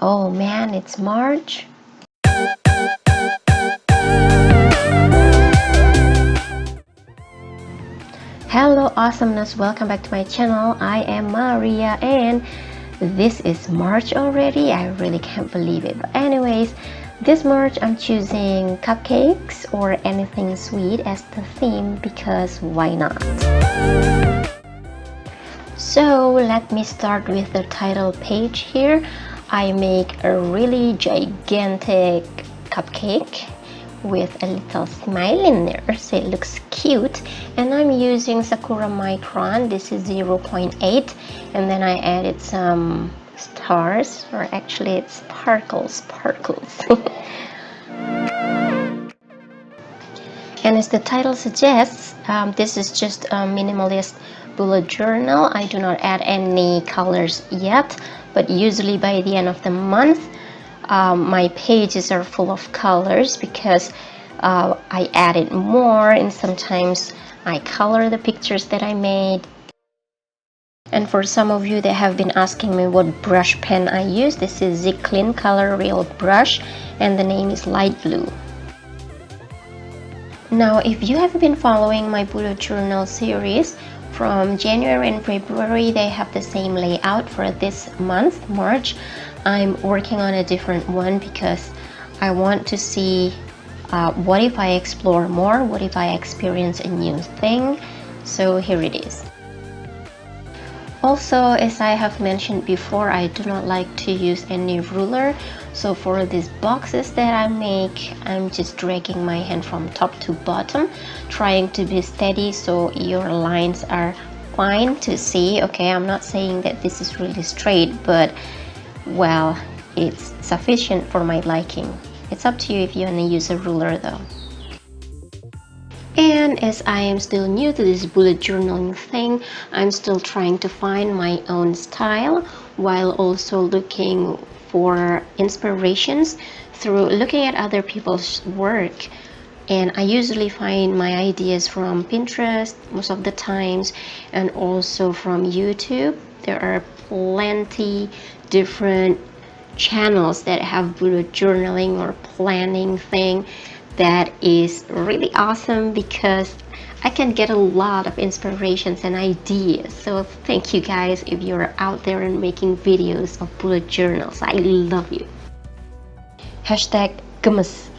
Oh man, it's March. Hello awesomeness, welcome back to my channel. I am Maria and this is March already. I really can't believe it. But anyways, this March I'm choosing cupcakes or anything sweet as the theme because why not? So let me start with the title page here. I make a really gigantic cupcake with a little smile in there, so it looks cute. And I'm using Sakura Micron. This is 0.8, and then I added some stars, or actually it's sparkles. And as the title suggests, this is just a minimalist bullet journal. I do not add any colors yet, but usually by the end of the month my pages are full of colors because I added more, and sometimes I color the pictures that I made. And for some of you that have been asking me what brush pen I use, this is Clean Color Real brush and the name is light blue. Now if you have been following my bullet journal series, from January and February they have the same layout. For this month, March, I'm working on a different one because I want to see what if I explore more, what if I experience a new thing. So here it is. Also, as I have mentioned before, I do not like to use any ruler. So for these boxes that I make, I'm just dragging my hand from top to bottom, trying to be steady so your lines are fine to see. Okay, I'm not saying that this is really straight, but well, it's sufficient for my liking. It's up to you if you want to use a ruler though. And as I am still new to this bullet journaling thing, I'm still trying to find my own style while also looking for inspirations through looking at other people's work. And I usually find my ideas from Pinterest most of the times, and also from YouTube. There are plenty different channels that have bullet journaling or planning thing that is really awesome because I can get a lot of inspirations and ideas. So thank you guys if you're out there and making videos of bullet journals. I love you. Hashtag gemes.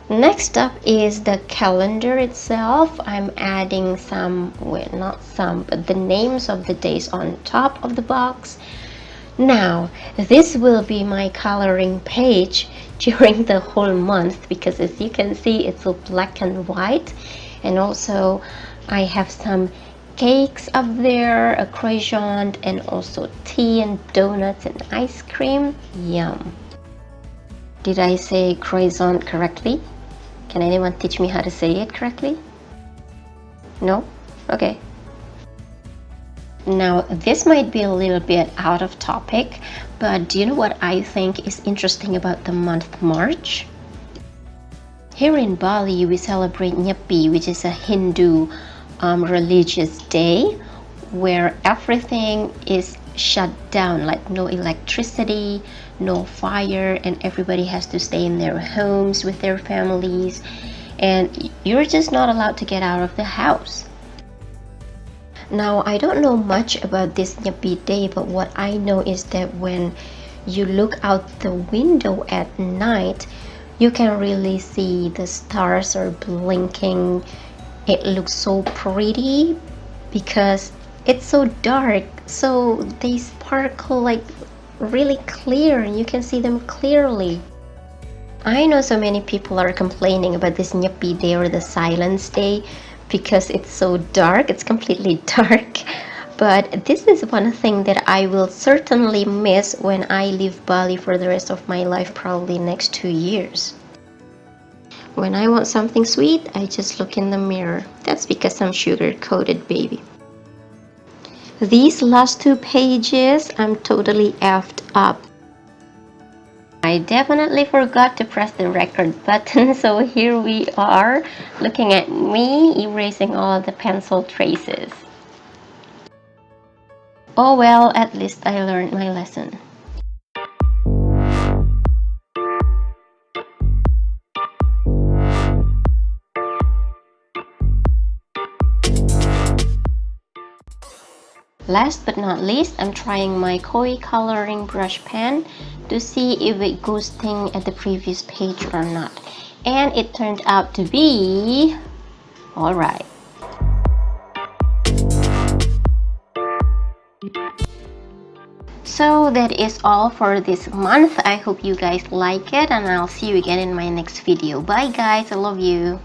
Next up is the calendar itself. I'm adding some, well not some, but the names of the days on top of the box. Now this will be my coloring page during the whole month because as you can see it's all black and white. And also I have some cakes up there, a croissant, and also tea and donuts and ice cream. Yum. Did I say croissant correctly? Can anyone teach me how to say it correctly? No? Okay. Now this might be a little bit out of topic, but do you know what I think is interesting about the month March? Here in Bali we celebrate Nyepi, which is a Hindu religious day where everything is shut down, like no electricity, no fire, and everybody has to stay in their homes with their families, and you're just not allowed to get out of the house. Now I don't know much about this Nyepi day, but what I know is that when you look out the window at night, you can really see the stars are blinking. It looks so pretty because it's so dark, so they sparkle like really clear and you can see them clearly. I know so many people are complaining about this Nyepi day or the silence day because it's so dark, it's completely dark. But this is one thing that I will certainly miss when I leave Bali for the rest of my life, probably next 2 years. When I want something sweet, I just look in the mirror. That's because I'm sugar-coated, baby. These last 2 pages, I'm totally effed up. I definitely forgot to press the record button, so here we are, looking at me erasing all the pencil traces. Oh well, at least I learned my lesson. Last but not least, I'm trying my koi coloring brush pen to see if it ghosting at the previous page or not. And it turned out to be alright. So that is all for this month. I hope you guys like it, and I'll see you again in my next video. Bye guys, I love you.